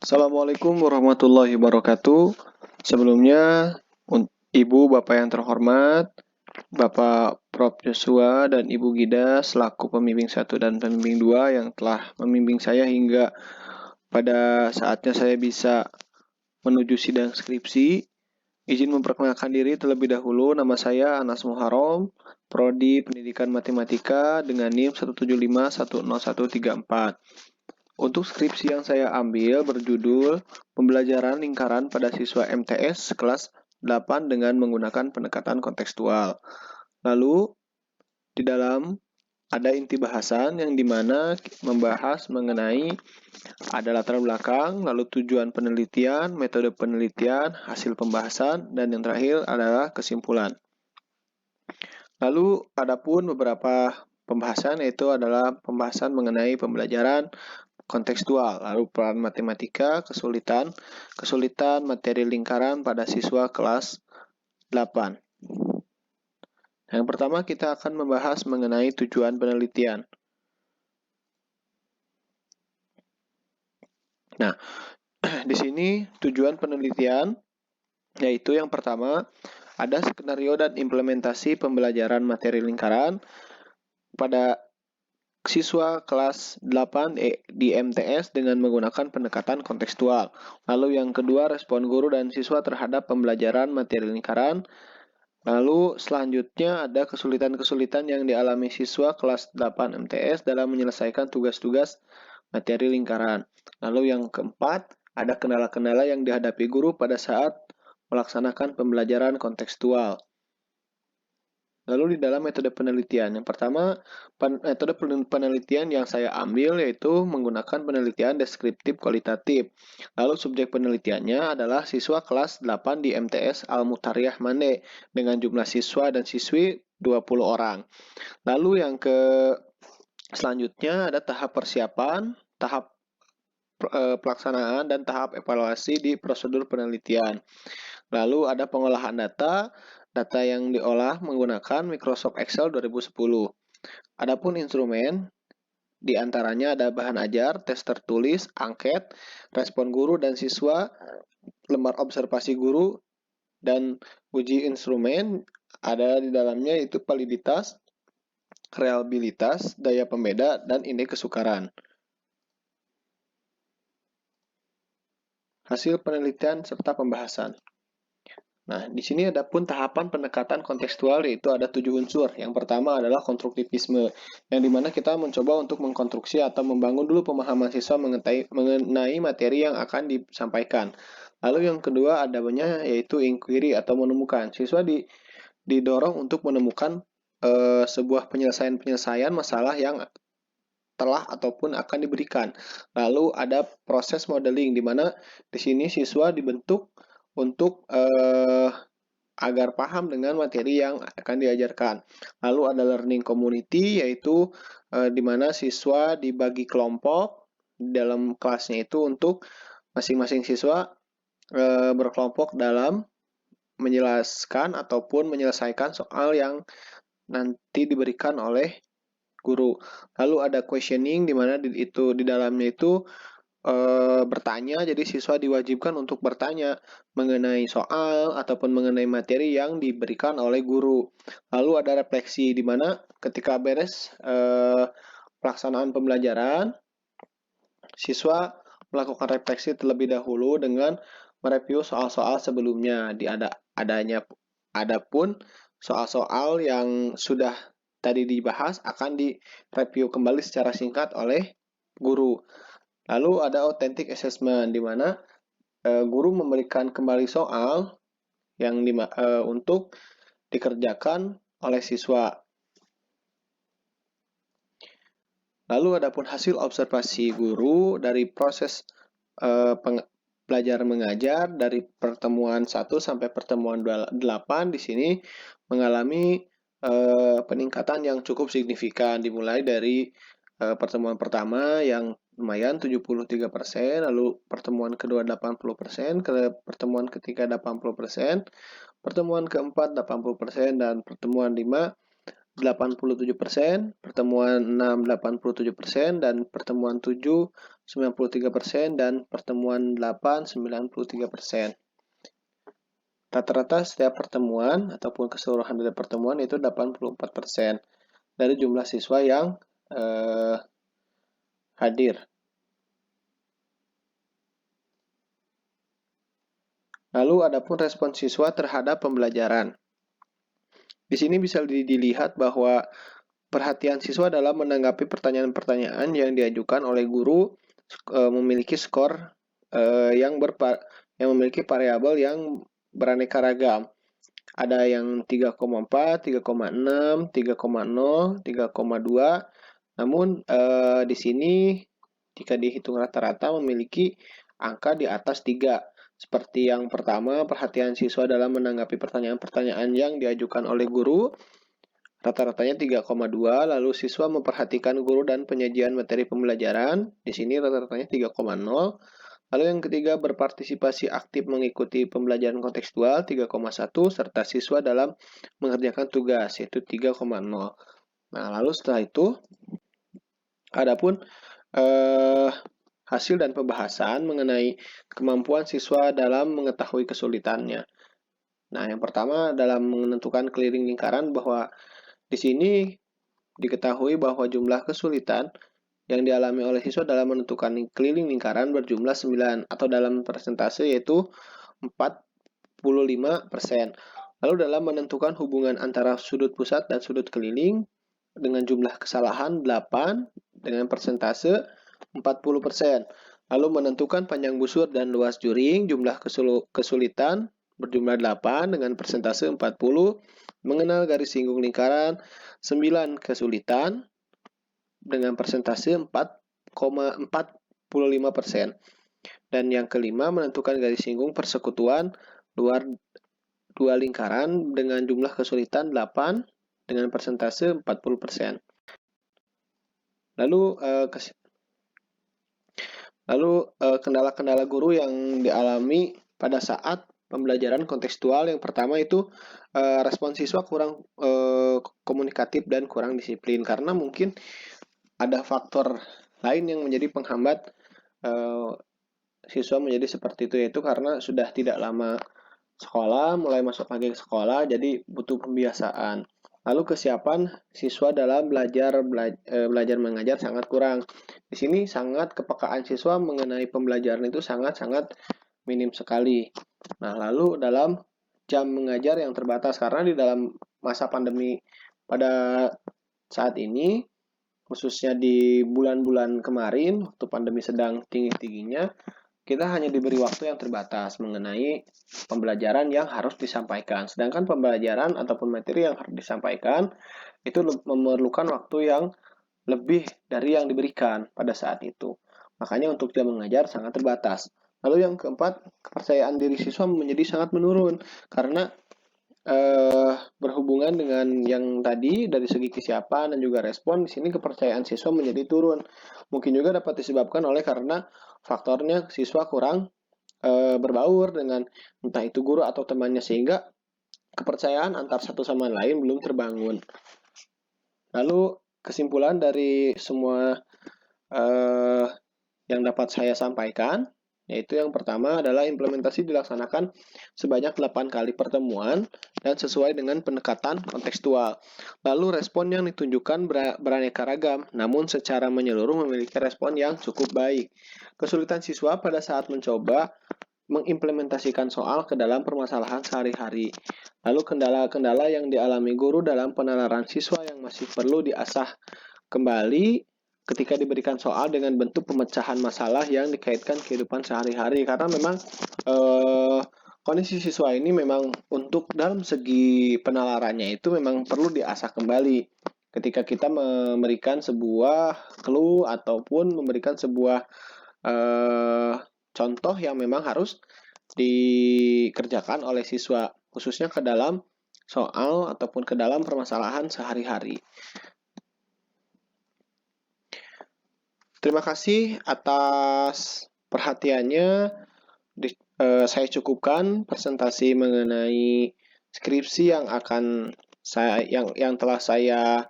Assalamualaikum warahmatullahi wabarakatuh. Sebelumnya, Ibu Bapak yang terhormat, Bapak Prof. Joshua dan Ibu Gida selaku pembimbing 1 dan pembimbing 2 yang telah membimbing saya hingga pada saatnya saya bisa menuju sidang skripsi. Izin memperkenalkan diri terlebih dahulu, nama saya Anas Muharom, Prodi Pendidikan Matematika dengan NIM 175100134. Untuk skripsi yang saya ambil berjudul Pembelajaran Lingkaran pada Siswa MTS kelas 8 dengan menggunakan pendekatan kontekstual. Lalu, di dalam ada inti bahasan yang dimana membahas mengenai ada latar belakang, lalu tujuan penelitian, metode penelitian, hasil pembahasan, dan yang terakhir adalah kesimpulan. Lalu, adapun beberapa pembahasan yaitu adalah pembahasan mengenai pembelajaran kontekstual, lalu peran matematika, kesulitan materi lingkaran pada siswa kelas 8. Yang pertama kita akan membahas mengenai tujuan penelitian. Nah, di sini tujuan penelitian yaitu yang pertama ada skenario dan implementasi pembelajaran materi lingkaran pada siswa kelas 8 di MTS dengan menggunakan pendekatan kontekstual. Lalu yang kedua, respon guru dan siswa terhadap pembelajaran materi lingkaran. Lalu selanjutnya ada kesulitan-kesulitan yang dialami siswa kelas 8 MTS dalam menyelesaikan tugas-tugas materi lingkaran. Lalu yang keempat, ada kendala-kendala yang dihadapi guru pada saat melaksanakan pembelajaran kontekstual. Lalu di dalam metode penelitian, yang pertama metode penelitian yang saya ambil yaitu menggunakan penelitian deskriptif kualitatif. Lalu subjek penelitiannya adalah siswa kelas 8 di MTS Al-Mutariyah Mande dengan jumlah siswa dan siswi 20 orang. Lalu yang selanjutnya ada tahap persiapan, tahap pelaksanaan, dan tahap evaluasi di prosedur penelitian. Lalu ada pengolahan data yang diolah menggunakan Microsoft Excel 2010. Adapun instrumen, di antaranya ada bahan ajar, tes tertulis, angket, respon guru dan siswa, lembar observasi guru, dan uji instrumen. Ada di dalamnya itu validitas, reliabilitas, daya pembeda, dan indeks kesukaran. Hasil penelitian serta pembahasan. Nah, di sini ada pun tahapan pendekatan kontekstual yaitu ada 7 unsur. Yang pertama adalah konstruktivisme, yang dimana kita mencoba untuk mengkonstruksi atau membangun dulu pemahaman siswa mengenai materi yang akan disampaikan. Lalu yang kedua adanya yaitu inquiry atau menemukan. Siswa didorong untuk menemukan sebuah penyelesaian masalah yang telah ataupun akan diberikan. Lalu ada proses modeling, di mana di sini siswa dibentuk untuk agar paham dengan materi yang akan diajarkan. Lalu ada learning community, yaitu di mana siswa dibagi kelompok dalam kelasnya itu untuk masing-masing siswa berkelompok dalam menjelaskan ataupun menyelesaikan soal yang nanti diberikan oleh guru. Lalu ada questioning, di mana di dalamnya itu bertanya, jadi siswa diwajibkan untuk bertanya mengenai soal ataupun mengenai materi yang diberikan oleh guru. Lalu ada refleksi, di mana ketika beres pelaksanaan pembelajaran, siswa melakukan refleksi terlebih dahulu dengan mereview soal-soal sebelumnya. Adapun soal-soal yang sudah tadi dibahas akan direview kembali secara singkat oleh guru. Lalu ada authentic assessment, di mana guru memberikan kembali soal yang untuk dikerjakan oleh siswa. Lalu adapun hasil observasi guru dari proses belajar mengajar dari pertemuan 1 sampai pertemuan 8 di sini mengalami peningkatan yang cukup signifikan, dimulai dari pertemuan pertama yang lumayan 73%, lalu pertemuan kedua 80%, pertemuan ketiga 80%, pertemuan keempat 80%, dan pertemuan 5 87%, pertemuan 6 87%, dan pertemuan 7 93%, dan pertemuan 8 93%. Rata-rata setiap pertemuan ataupun keseluruhan dari pertemuan itu 84% dari jumlah siswa yang hadir. Lalu adapun respon siswa terhadap pembelajaran. Di sini bisa dilihat bahwa perhatian siswa dalam menanggapi pertanyaan-pertanyaan yang diajukan oleh guru memiliki skor yang memiliki variabel yang beraneka ragam. Ada yang 3,4, 3,6, 3,0, 3,2. Namun di sini jika dihitung rata-rata memiliki angka di atas 3. Seperti yang pertama, perhatian siswa dalam menanggapi pertanyaan-pertanyaan yang diajukan oleh guru, rata-ratanya 3,2, lalu siswa memperhatikan guru dan penyajian materi pembelajaran, di sini rata-ratanya 3,0. Lalu yang ketiga, berpartisipasi aktif mengikuti pembelajaran kontekstual 3,1, serta siswa dalam mengerjakan tugas, yaitu 3,0. Nah, lalu setelah itu, adapun hasil dan pembahasan mengenai kemampuan siswa dalam mengetahui kesulitannya. Nah, yang pertama dalam menentukan keliling lingkaran, bahwa di sini diketahui bahwa jumlah kesulitan yang dialami oleh siswa dalam menentukan keliling lingkaran berjumlah 9 atau dalam persentase yaitu 45%. Lalu dalam menentukan hubungan antara sudut pusat dan sudut keliling dengan jumlah kesalahan 8 dengan persentase 40%. Lalu menentukan panjang busur dan luas juring, jumlah kesulitan berjumlah 8 dengan persentase 40. Mengenal garis singgung lingkaran, 9 kesulitan dengan persentase 4,45%. Dan yang kelima, menentukan garis singgung persekutuan luar dua lingkaran dengan jumlah kesulitan 8 dengan persentase 40%. Lalu kendala-kendala guru yang dialami pada saat pembelajaran kontekstual. Yang pertama itu respon siswa kurang komunikatif dan kurang disiplin, karena mungkin ada faktor lain yang menjadi penghambat siswa menjadi seperti itu, yaitu karena sudah tidak lama sekolah, mulai masuk lagi ke sekolah, jadi butuh pembiasaan. Lalu kesiapan siswa dalam belajar mengajar sangat kurang. Di sini sangat kepekaan siswa mengenai pembelajaran itu sangat-sangat minim sekali. Nah, lalu dalam jam mengajar yang terbatas, karena di dalam masa pandemi pada saat ini, khususnya di bulan-bulan kemarin, waktu pandemi sedang tinggi-tingginya, kita hanya diberi waktu yang terbatas mengenai pembelajaran yang harus disampaikan. Sedangkan pembelajaran ataupun materi yang harus disampaikan itu memerlukan waktu yang lebih dari yang diberikan pada saat itu. Makanya untuk jam mengajar sangat terbatas. Lalu yang keempat, kepercayaan diri siswa menjadi sangat menurun, karena berhubungan dengan yang tadi dari segi kesiapan dan juga respon, di sini kepercayaan siswa menjadi turun. Mungkin juga dapat disebabkan oleh karena faktornya siswa kurang berbaur dengan entah itu guru atau temannya, sehingga kepercayaan antar satu sama lain belum terbangun. Lalu kesimpulan dari semua yang dapat saya sampaikan, yaitu yang pertama adalah implementasi dilaksanakan sebanyak 8 kali pertemuan dan sesuai dengan pendekatan kontekstual. Lalu respon yang ditunjukkan beraneka ragam, namun secara menyeluruh memiliki respon yang cukup baik. Kesulitan siswa pada saat mencoba mengimplementasikan soal ke dalam permasalahan sehari-hari. Lalu kendala-kendala yang dialami guru dalam penalaran siswa yang masih perlu diasah kembali ketika diberikan soal dengan bentuk pemecahan masalah yang dikaitkan kehidupan sehari-hari, karena memang kondisi siswa ini memang untuk dalam segi penalarannya itu memang perlu diasah kembali ketika kita memberikan sebuah clue ataupun memberikan sebuah contoh yang memang harus dikerjakan oleh siswa, khususnya ke dalam soal ataupun ke dalam permasalahan sehari-hari. Terima kasih atas perhatiannya. Saya cukupkan presentasi mengenai skripsi yang telah saya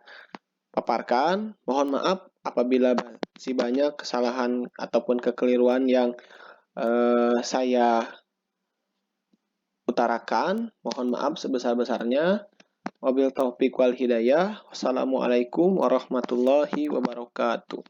paparkan. Mohon maaf apabila masih banyak kesalahan ataupun kekeliruan yang saya utarakan. Mohon maaf sebesar-besarnya. Wabil taufiq wal hidayah. Wassalamualaikum warahmatullahi wabarakatuh.